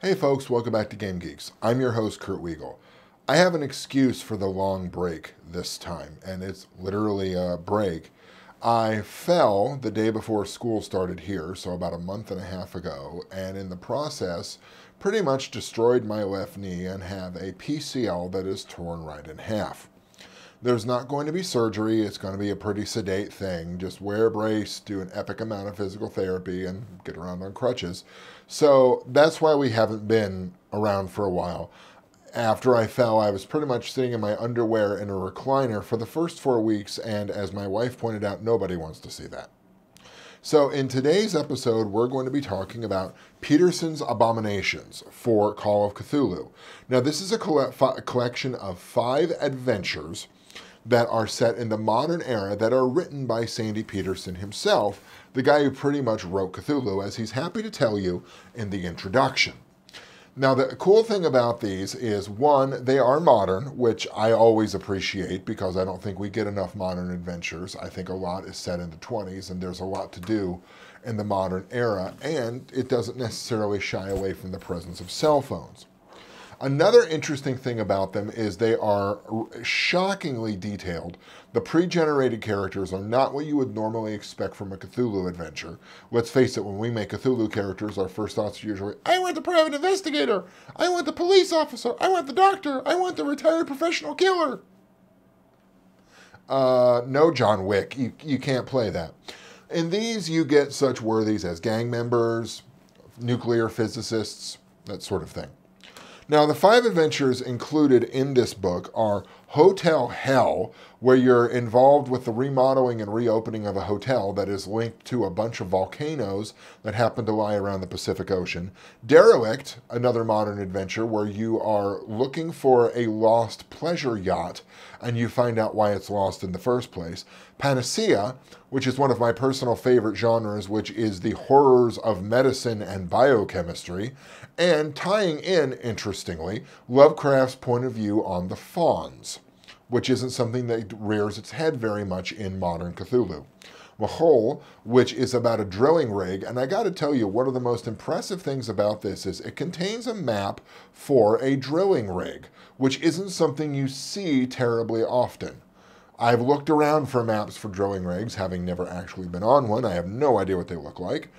Hey folks, welcome back to Game Geeks. I'm your host, Kurt Wiegel. I have an excuse for the long break this time, and it's literally a break. I fell the day before school started here, so about a month and a half ago, and in the process, pretty much destroyed my left knee and have a PCL that is torn right in half. There's not going to be surgery. It's going to be a pretty sedate thing. Just wear a brace, do an epic amount of physical therapy, and get around on crutches. So that's why we haven't been around for a while. After I fell, I was pretty much sitting in my underwear in a recliner for the first 4 weeks, and as my wife pointed out, nobody wants to see that. So in today's episode, we're going to be talking about Petersen's Abominations for Call of Cthulhu. Now, this is a collection of 5 adventures that are set in the modern era that are written by Sandy Petersen himself, the guy who pretty much wrote Cthulhu, as he's happy to tell you in the introduction. Now, the cool thing about these is, one, they are modern, which I always appreciate because I don't think we get enough modern adventures. I think a lot is set in the 20s, and there's a lot to do in the modern era, and it doesn't necessarily shy away from the presence of cell phones. Another interesting thing about them is they are shockingly detailed. The pre-generated characters are not what you would normally expect from a Cthulhu adventure. Let's face it, when we make Cthulhu characters, our first thoughts are usually, I want the private investigator, I want the police officer, I want the doctor, I want the retired professional killer. No, John Wick, you can't play that. In these, you get such worthies as gang members, nuclear physicists, that sort of thing. Now, the 5 adventures included in this book are Hotel Hell, where you're involved with the remodeling and reopening of a hotel that is linked to a bunch of volcanoes that happen to lie around the Pacific Ocean. Derelict, another modern adventure where you are looking for a lost pleasure yacht and you find out why it's lost in the first place. Panacea, which is one of my personal favorite genres, which is the horrors of medicine and biochemistry, and tying in, interestingly, Lovecraft's point of view on the fauns, which isn't something that rears its head very much in modern Cthulhu. Mahol, which is about a drilling rig, and I got to tell you, one of the most impressive things about this is it contains a map for a drilling rig, which isn't something you see terribly often. I've looked around for maps for drilling rigs, having never actually been on one. I have no idea what they look like.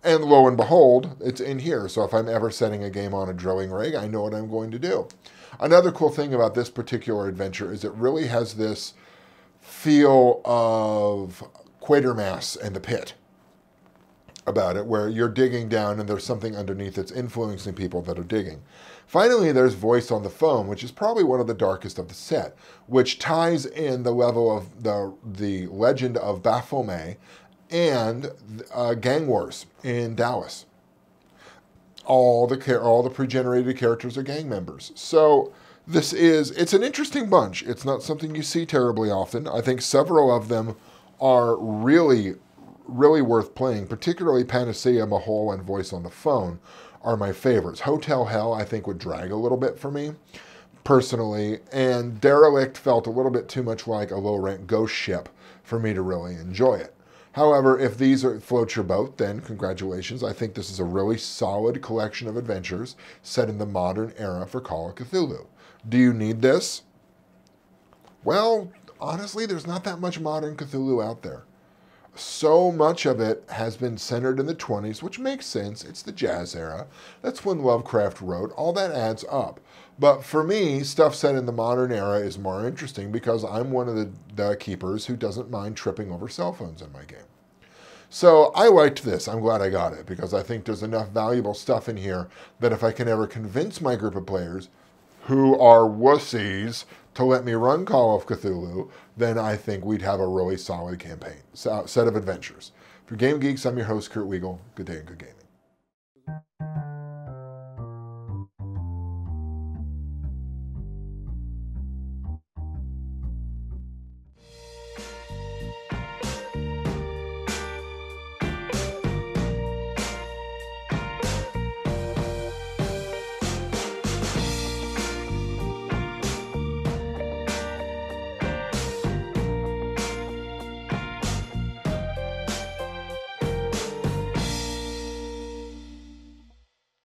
And lo and behold, it's in here. So if I'm ever setting a game on a drilling rig, I know what I'm going to do. Another cool thing about this particular adventure is it really has this feel of Quatermass and the Pit about it, where you're digging down and there's something underneath that's influencing people that are digging. Finally, there's Voice on the Phone, which is probably one of the darkest of the set, which ties in the level of the legend of Baphomet and Gang Wars in Dallas. All the pre-generated characters are gang members. So it's an interesting bunch. It's not something you see terribly often. I think several of them are really, really worth playing, particularly Panacea, Mahol, and Voice on the Phone are my favorites. Hotel Hell, I think, would drag a little bit for me, personally, and Derelict felt a little bit too much like a low-rank ghost ship for me to really enjoy it. However, if these float your boat, then congratulations. I think this is a really solid collection of adventures set in the modern era for Call of Cthulhu. Do you need this? Well, honestly, there's not that much modern Cthulhu out there. So much of it has been centered in the 20s, which makes sense. It's the jazz era. That's when Lovecraft wrote. All that adds up. But for me, stuff set in the modern era is more interesting because I'm one of the keepers who doesn't mind tripping over cell phones in my game. So I liked this. I'm glad I got it because I think there's enough valuable stuff in here that if I can ever convince my group of players who are wussies to let me run Call of Cthulhu, then I think we'd have a really solid campaign, set of adventures. For Game Geeks, I'm your host, Kurt Wiegel. Good day and good gaming.